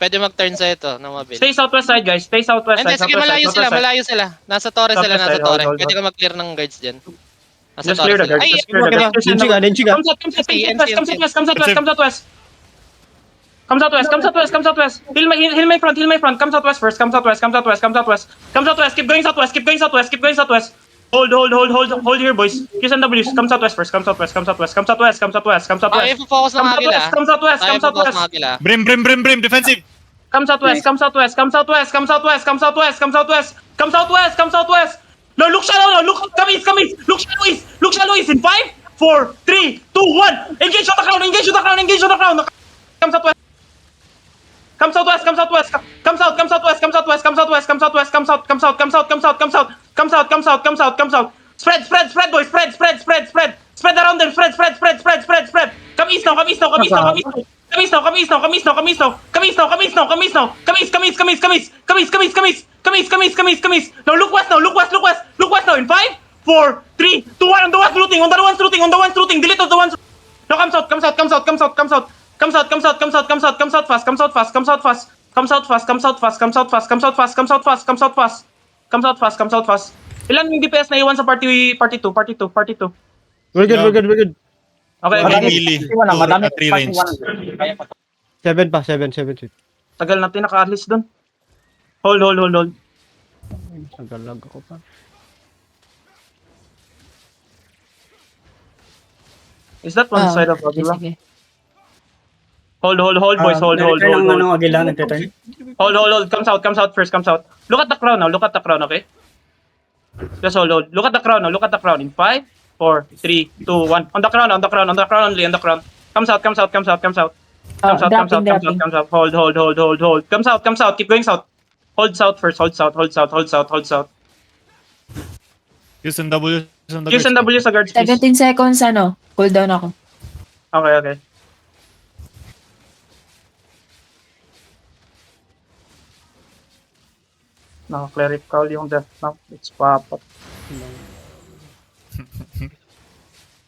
Pwede mag-turn sa ito na mabilis. Stay southwest side, guys. Stay southwest Hindi, side. sige, malayo sila. Nasa torre sila, nasa Southwest side, torre. hold. Pwede ka mag-clear ng guards dyan. Nasa Just torre clear the sila. guards. Ay, Just clear the guards. Denchiga. Come southwest. Heal my front. Come southwest first. Come southwest. Keep going southwest. Hold here, boys. Qs and Ws. Come southwest first. Come southwest. Ay, focus ng Agila. Come southwest. Agila. Brim, defensive. Come southwest. No, look shallow now. Come east. Look shallow east. In 5, 4, 3, 2, 1. Engage on the crown. Come southwest. Come south. Spread, boys. Spread around them. Spread. Come east now. Come east. Come east. Now look west now. In 5, 4, 3, 2, 1. On the ones looting. Delete of the ones. No, come south. Come south fast. Ilan yung DPS na iwan sa party 2? We're good. Okay. Madami 3 range. 7 pa, 7. Tagal natin naka-atlas doon. Hold. Nagalag ako pa. Is that one side of Agila? Sige. Hold, boys. Hold. Agila nagte-turn. Hold. Come south first. Look at the crown now. Okay? Just hold. Look at the crown now. In 5, 4, 3, 2, 1. On the crown only. Come south. Dropping. Hold. Come south. Keep going south. Hold south first. Hold south. Qs and W. Sa guards, please. 17 seconds, cooldown ako. Okay. Naka-clerical yung death now. It's papat.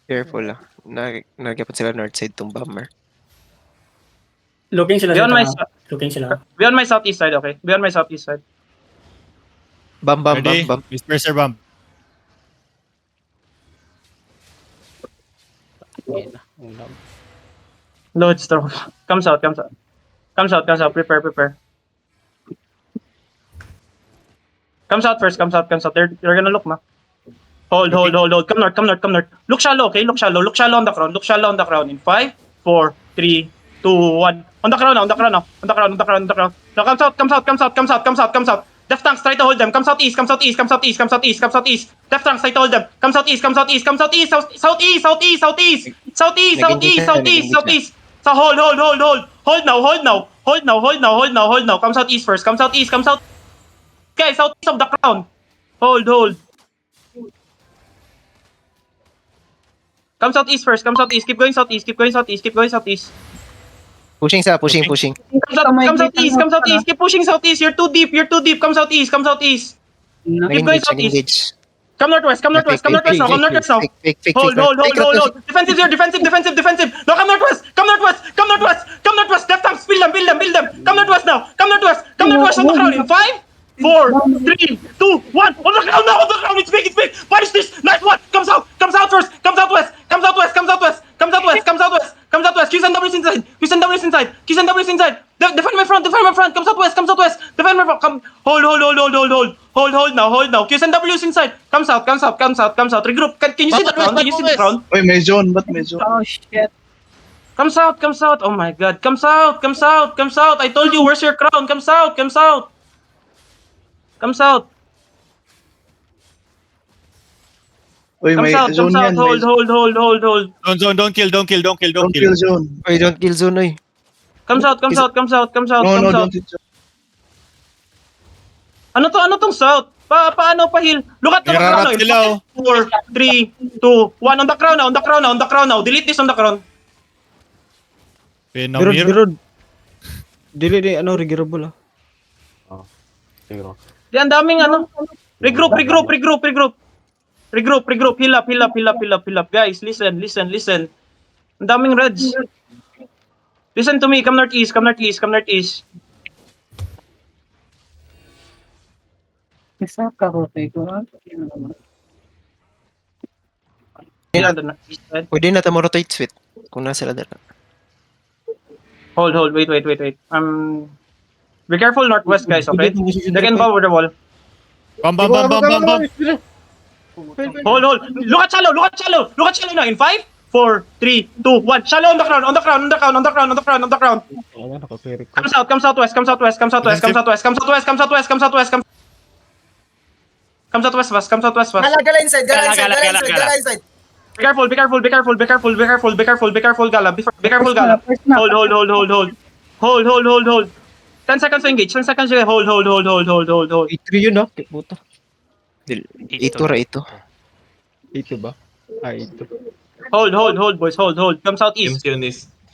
Careful ah. Nagyapat sila north side tong bomber. Looking sila Beyond my southeast side, okay? Bam. Ready? Disperser bomb. Load storm. Come south. Prepare. Come south first. They're gonna look, ma. Hold. Come north. Look shallow, okay? Look shallow on the crown. In 5, 4, 3, 2, 1. On the crown now. Now come south. Left tanks, try to hold them. Come southeast. Left tanks, try to hold them. Come southeast. So hold now. Come southeast first. Guys, southeast of the crown. Hold. Come southeast first. Keep going southeast. Pushing. Come southeast. Keep pushing southeast. You're too deep. Come southeast. Keep going southeast. Come northwest now. Hold. Defensive here. Defensive. No, come northwest. Left tanks, build them. Come northwest now. Come northwest on the crown in 5, 4, 3, 2, 1. On the crown. It's big. Punish this. Nice one. Come south first. Come southwest. Qs and Ws inside. Defend my front. Come southwest. Defend my front. Come. Hold now. Qs and Ws inside. Come south. Regroup. Can you see the crown? Uy, may zone. Ba't may zone? Oh, shit. Come south. Oh my god. Come south. I told you, where's your crown? Come south. Uy, may zone yan. Hold. Don't kill. Don't kill zone. Oy, don't kill zone oy. Come south. No, don't hit zone. Ano tong south? Paano pa heal? Look at the crown Nirarat sila, 4, 3, 2, 1. On the crown now. Delete this on the crown. Phenamir. Birod. Dili regirable Di, ang daming Regroup. Heal up. Guys, listen. Ang daming reds. Listen to me, come northeast, come northeast, come northeast. Yeah, the northeast side. Pwede na tamo rotate sweet. Kung nasa sila dala. Hold, wait. Be careful northwest, guys, okay? They can cover the wall. Bam, bam, bam, bam, bam, bam. Hold. Look at shallow now. In 5, 4, 3, 2, 1. Shallow on the ground. Ano, nakakirik ko. Come southwest. Come southwest fast. Gala inside. Be Be careful, Gala. Hold. 10 seconds to engage. Hold. E3 yun, no? Puta. Ito ra ito. E2 ba? Ah, E2. Hold, boys. Hold. Come southeast.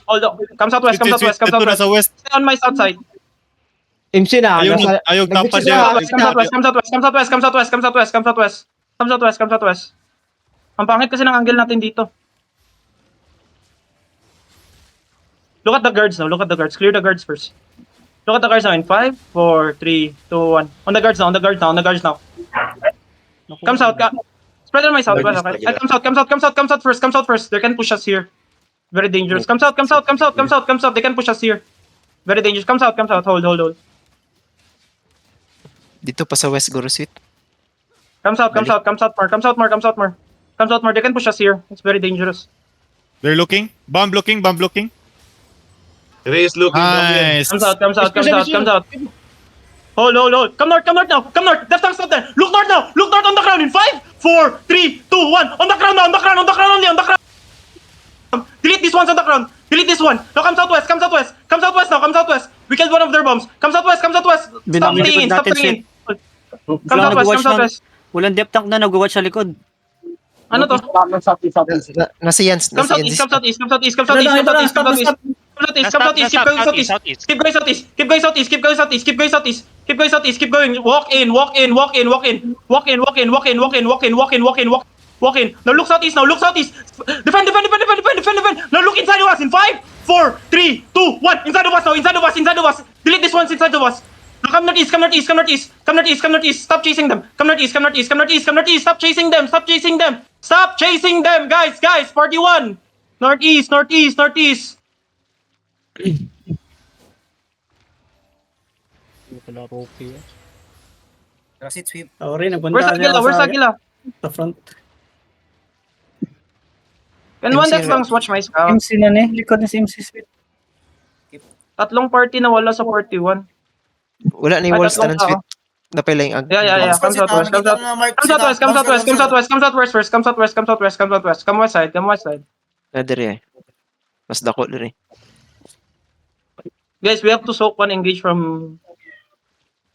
Hold on. Come southwest. Ito nasa west. Stay on my south side. MC na. Ayaw tapad niya. Come southwest. Ang pangit kasi ng angle natin dito. Look at the guards now. Clear the guards first. Look at the guards now in 5, 4, 3, 2, 1. On the guards now. Come south. Spread on my south. Okay? Come south first. They can push us here. Very dangerous. Come south. They can push us here. Very dangerous. Come south. Hold. Dito pa sa west guro sweet. Come south more. They can push us here. It's very dangerous. They're looking. Bomb looking. Ray is looking down here. Nice. Comes out. Hold. Come north now. Left hand stop there. Look north on the ground in 5, 4, 3, 2, 1. On the ground only. Delete this one on the ground. Now come southwest now. We killed one of their bombs. Come southwest. Stop staying in. Come southwest. Walang depth tank na nag-watch sa likod. Ano to? Nasa Yans. Come southeast. Keep going. Walk in. Now look southeast. Defend. Now look inside of us in 5, 4, 3, 2, 1. Inside of us. Delete this one inside of us. Now come northeast. Stop chasing them. Come northeast. Stop chasing them. Guys. 41. Northeast. Wala Rocky. Proceed sweep. Sorry, Where's Aguila? Sa front. Can one dex bangs watch my scout? MC na ni, likod na si MC Sweet. Tatlong party na wala sa 41. Wala ni walls tanan sweet. Napay lang Yeah. Come southwest. Come west side. Na dire. Mas dako dire. Guys, we have to soak one engage from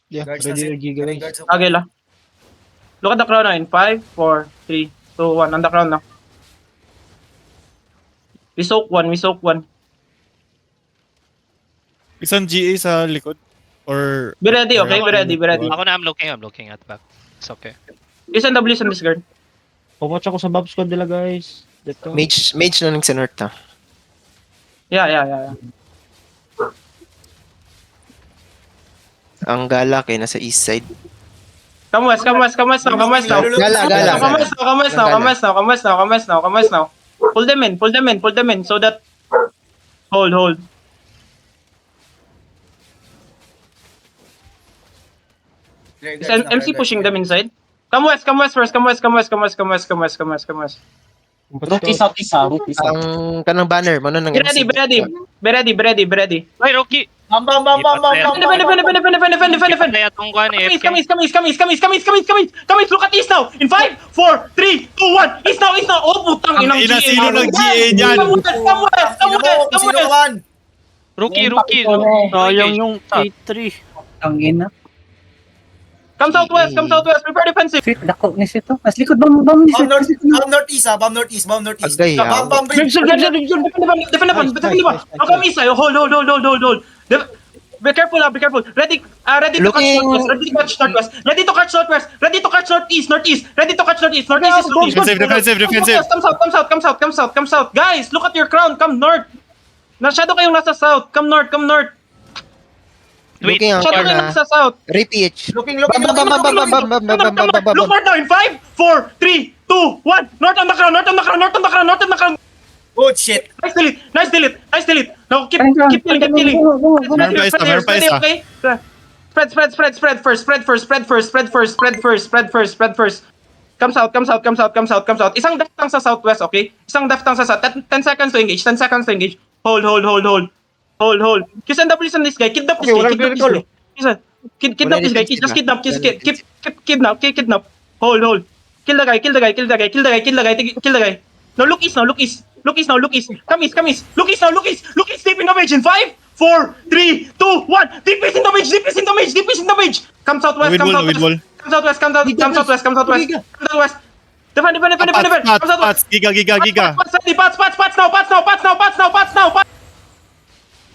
Yeah, Guards ready na na giga guys. guards. Aguila. Look at the crown now in 5, 4, 3, 2, 1. On the crown now. We soak one. Isang GA sa likod. Or... Be ready, okay? Be ready. Ako na, I'm looking at back. It's okay. Listen W's on this guard. Pumwatch ako sa Bob Squad nila guys. Dito. Mage na ng sa north ta. Yeah. Ang gala kay nasa east side. Come west now. Gala. Come west now. Pull them in so that hold. Is MC pushing them inside? Come west first. Rookie Ang kanang banner mo nang Be ready. Ay, Rocky! Bam. Defend. Kaya itong kuhan eh. Come east. Look at east now. In 5, 4, 3, 2, 1. East now. Oh, putang inang Ina, sino ng GA niyan? Come west. Rookie. Sayang yung K3. Ang ina. Come southwest. Prepare defensive. Sweet, dako ni sito. Mas likod bam ni Bomb sito. northeast. Agay ah. Bomb bridge. Defend. Now come east. Hold. Be careful. Ready to catch northwest. Ready to catch northeast. Northeast is Defensive. Come south. Guys, look at your crown. Come north. Shadow kayong nasa south. Come north, come north. Wait, Looking ang Shadow kayong corner. nasa south. Ray-PH. Looking. Bam, bam, bam, bam, bam, bam, bam, bam, bam, bam, bam, Look bam. north now in 5, 4, 3, 2, 1. North on the crown, north on the crown, north on the crown, north on the crown. Good shit. Nice delete, nice delete, nice delete. Now keep Thank you. killing, keep killing. Meron pa isa, meron pa isa. Okay? Spread first. Comes out. Isang deft lang sa southwest, okay? Isang deft lang sa south. 10 seconds to engage, 10 seconds to engage. Hold. Kidnap on this guy, kidnap this guy. Kidnap this guy, just kidnap. Kidnap. Hold. Kill the guy. Now look east. Come east. Come east. Look east. Deep in the mage in 5, 4, 3, 2, 1. Deep is in the mage. Come southwest. With wall. Come southwest. Defend. Come southwest. Pats. Giga.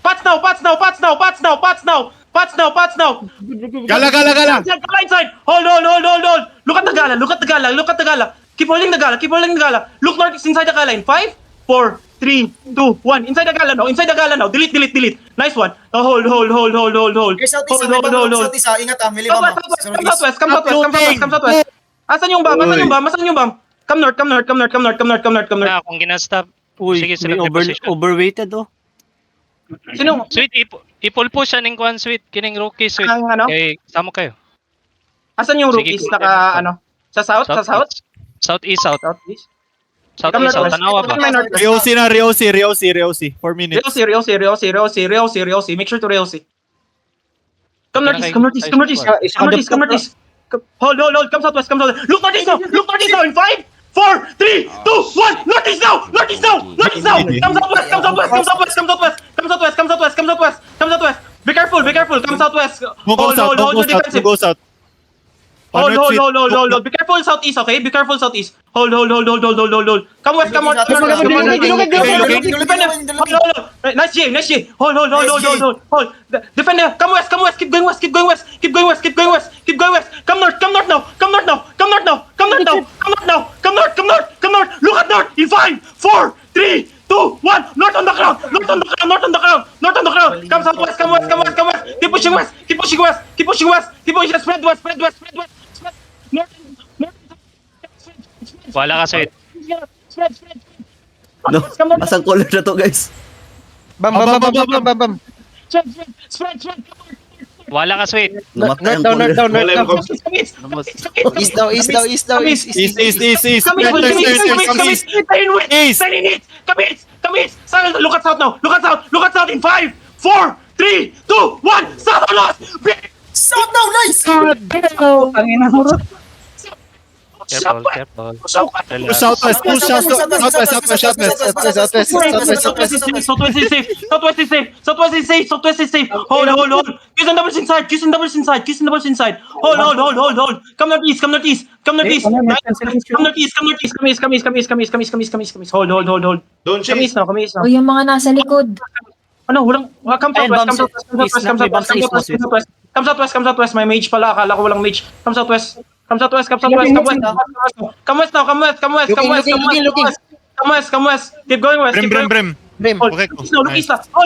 Pats now. Gala. Gala inside. Hold. Look at the gala. Keep holding the gala. Look northeast inside the gala in 5, 4, 3, 2, 1. Inside the gala now. Delete. Nice one. Now hold. Here's southeast. Southeast. Ingat ah. May lima mo. Come southwest. Asan yung bomb? Come north. na kung ginastop. Uy, Sige, may sila position. overweighted oh. Sino? Sweet, ipull po siya ng kwan, Sweet. Kining rookie, Sweet. Ang ano? Okay, sama kayo. Asan yung Sige, rookies? go. Sa south? Southeast. Southeast? Southeast, Tanawa ba? Riosi. 4 minutes. Riosi. Make sure to Riosi. Come northeast. Hold. Come southwest. Look northeast now in 5, 4, 3, 2, 1. Northeast now. Come southwest. Be careful. Come southwest. Hold your defensive. Go south. Hold. Be careful southeast, okay? Hold. Come west. Nice J. Hold. Defend. Come west. Keep going west. Come north now. Look at north in 5, 4, 3, 2, 1. North on the ground. Come southwest. Keep pushing west. Spread west. North. Wala ka, Sweet. Spread. No, asang color na to guys. Bam. Spread. Wala ka, Sweet. Namatay ang color. East daw. East. Come east. Look at south now. Look at south in 5, 4, 3, 2, 1. South on us. South now. Nice. Careful. Push southwest. Southwest is safe. Hold. Kiss and doubles inside. Hold. Come northeast. Come east. Come east. Hold. Don't Come east now. O yung mga nasa likod. Ano, come southwest. May mage pala. Akala ko walang mage. Come southwest. Come west. Keep going west. Brim. Hold. Okay, Look east now. Hold.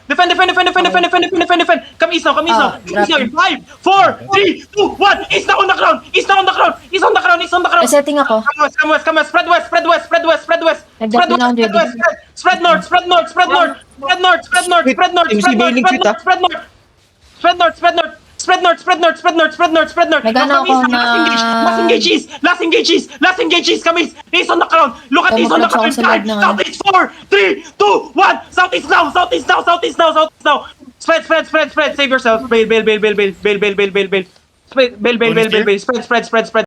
Defend. Come east now. East now in 5, 4, 3, 2, 1. East now on the ground. Resetting ako. Come west. Spread west. Nagdap na ako ready. Spread north. Nagana ako na... Last engage east. Come east. East on the ground. Look at east on the ground. Southeast 4, 3, 2, 1. Southeast now. Spread. Save yourself. Bail. Spread.